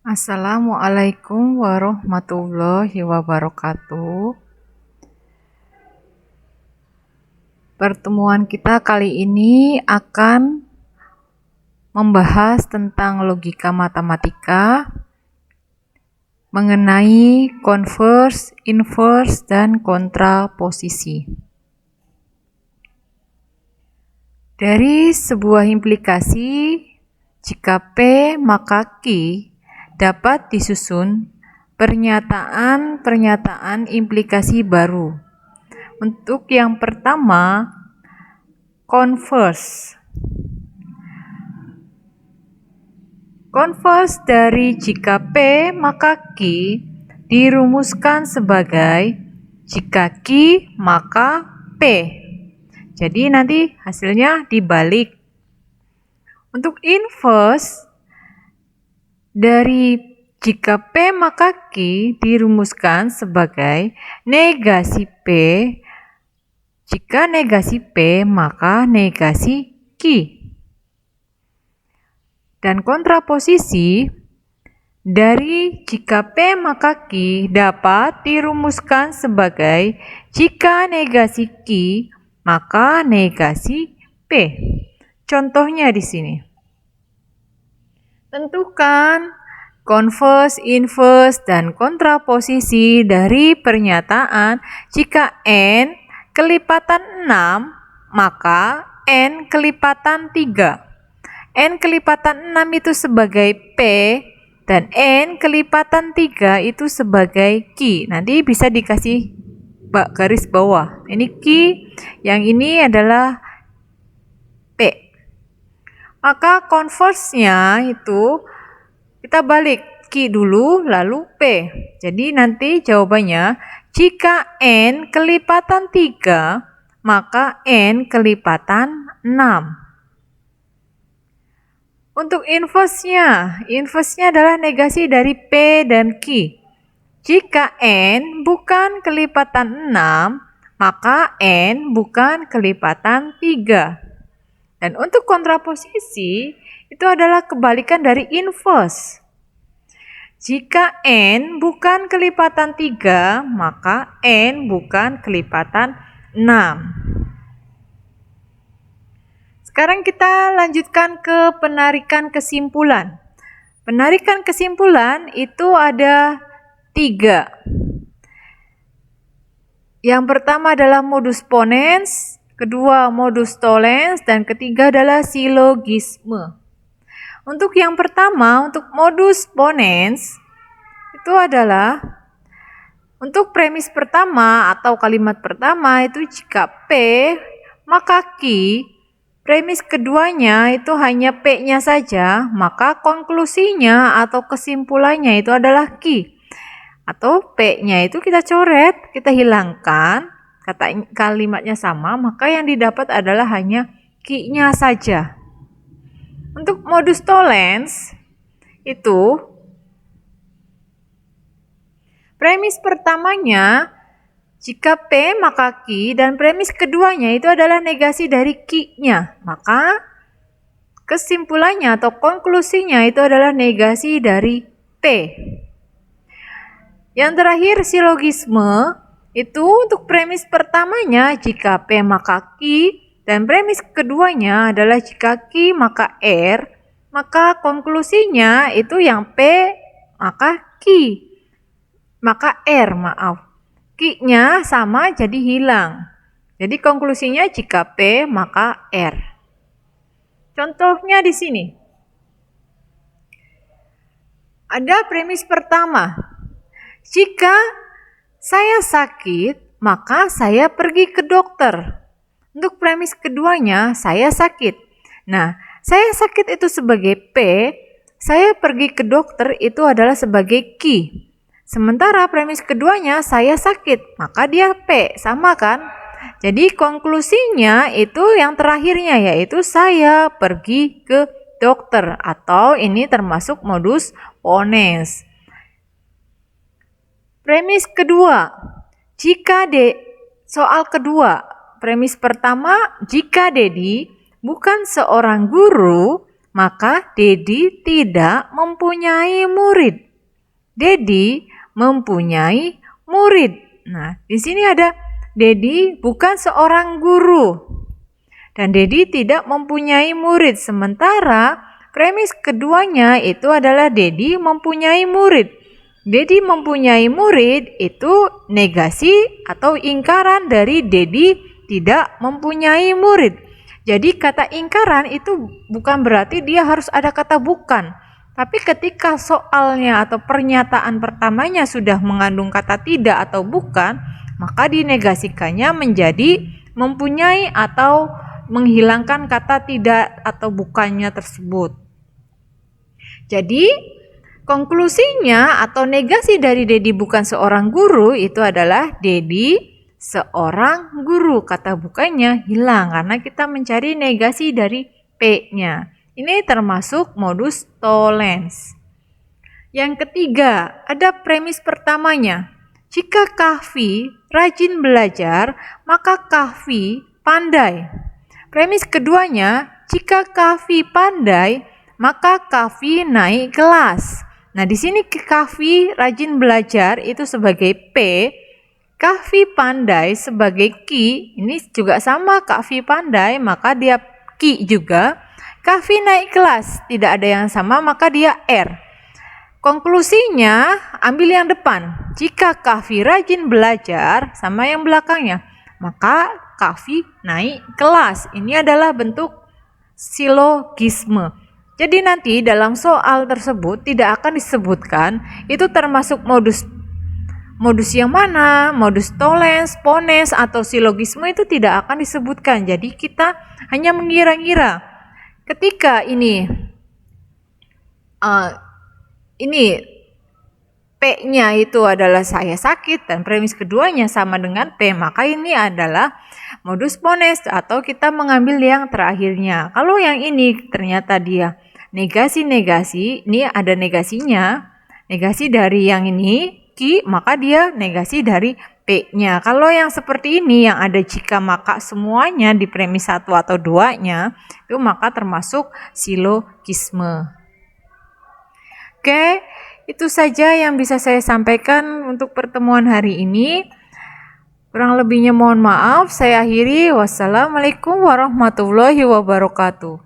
Assalamualaikum warahmatullahi wabarakatuh. Pertemuan kita kali ini akan membahas tentang logika matematika mengenai converse, inverse, dan kontraposisi. Dari sebuah implikasi, jika P maka Q dapat disusun pernyataan-pernyataan implikasi baru. Untuk yang pertama, converse. Converse dari jika P maka Q dirumuskan sebagai jika Q maka P. Jadi nanti hasilnya dibalik. Untuk inverse dari jika P maka Q dirumuskan sebagai negasi P. Jika negasi P maka negasi Q. Dan kontraposisi dari jika P maka Q dapat dirumuskan sebagai jika negasi Q maka negasi P. Contohnya di sini. Tentukan converse, inverse, dan kontraposisi dari pernyataan jika N kelipatan 6 maka N kelipatan 3. N kelipatan 6 itu sebagai P dan N kelipatan 3 itu sebagai Q. Nanti bisa dikasih garis bawah. Ini Q, yang ini adalah P. Maka converse-nya itu kita balik Q dulu lalu P. Jadi nanti jawabannya jika N kelipatan 3 maka N kelipatan 6. Untuk inverse-nya adalah negasi dari P dan Q. Jika N bukan kelipatan 6, maka N bukan kelipatan 3. Dan untuk kontraposisi, itu adalah kebalikan dari inverse. Jika N bukan kelipatan 3, maka N bukan kelipatan 6. Sekarang kita lanjutkan ke penarikan kesimpulan. Penarikan kesimpulan itu ada 3. Yang pertama adalah modus ponens, kedua modus tollens, dan ketiga adalah silogisme. Untuk yang pertama, untuk modus ponens, itu adalah untuk premis pertama atau kalimat pertama itu jika P maka Q, premis keduanya itu hanya P-nya saja, maka konklusinya atau kesimpulannya itu adalah Q. Atau P-nya itu kita coret, kita hilangkan, kalimatnya sama, maka yang didapat adalah hanya Q-nya saja. Untuk modus tollens itu premis pertamanya jika P maka Q dan premis keduanya itu adalah negasi dari Q-nya, maka kesimpulannya atau konklusinya itu adalah negasi dari P. Yang terakhir silogisme itu untuk premis pertamanya jika P maka Q dan premis keduanya adalah jika Q maka R, maka konklusinya itu yang P maka Q maka R, Q-nya sama jadi hilang. Jadi konklusinya jika P maka R. Contohnya di sini. Ada premis pertama. Jika saya sakit, maka saya pergi ke dokter. Untuk premis keduanya, saya sakit. Nah, saya sakit itu sebagai P, saya pergi ke dokter itu adalah sebagai Q. Sementara premis keduanya saya sakit, maka dia P, sama kan? Jadi konklusinya itu yang terakhirnya yaitu saya pergi ke dokter atau ini termasuk modus ponens. Premis kedua, soal kedua, premis pertama jika Dedi bukan seorang guru, maka Dedi tidak mempunyai murid. Dedi mempunyai murid. Nah, di sini ada Dedi bukan seorang guru. Dan Dedi tidak mempunyai murid. Sementara premis keduanya itu adalah Dedi mempunyai murid. Dedi mempunyai murid itu negasi atau ingkaran dari Dedi tidak mempunyai murid. Jadi kata ingkaran itu bukan berarti dia harus ada kata bukan. Tapi ketika soalnya atau pernyataan pertamanya sudah mengandung kata tidak atau bukan, maka dinegasikannya menjadi mempunyai atau menghilangkan kata tidak atau bukannya tersebut. Jadi konklusinya atau negasi dari Dedi bukan seorang guru itu adalah Dedi seorang guru. Kata bukannya hilang karena kita mencari negasi dari P-nya. Ini termasuk modus tollens. Yang ketiga, ada premis pertamanya. Jika Kahfi rajin belajar, maka Kahfi pandai. Premis keduanya, jika Kahfi pandai, maka Kahfi naik kelas. Nah, di sini Kahfi rajin belajar itu sebagai P, Kahfi pandai sebagai Ki, ini juga sama Kahfi pandai, maka dia Ki juga. Kahfi naik kelas, tidak ada yang sama, maka dia R. Konklusinya, ambil yang depan. Jika Kahfi rajin belajar, sama yang belakangnya, maka Kahfi naik kelas. Ini adalah bentuk silogisme. Jadi nanti dalam soal tersebut tidak akan disebutkan itu termasuk modus yang mana, modus tollens, ponens, atau silogisme itu tidak akan disebutkan. Jadi kita hanya mengira-ngira. Ketika ini P-nya itu adalah saya sakit dan premis keduanya sama dengan P, maka ini adalah modus ponens atau kita mengambil yang terakhirnya. Kalau yang ini ternyata dia negasi-negasi, ini ada negasinya, negasi dari yang ini Ki, maka dia negasi dari P-nya. Kalau yang seperti ini yang ada jika maka semuanya di premis 1 atau 2-nya, itu maka termasuk silogisme. Oke, itu saja yang bisa saya sampaikan untuk pertemuan hari ini. Kurang lebihnya mohon maaf. Saya akhiri. Wassalamualaikum warahmatullahi wabarakatuh.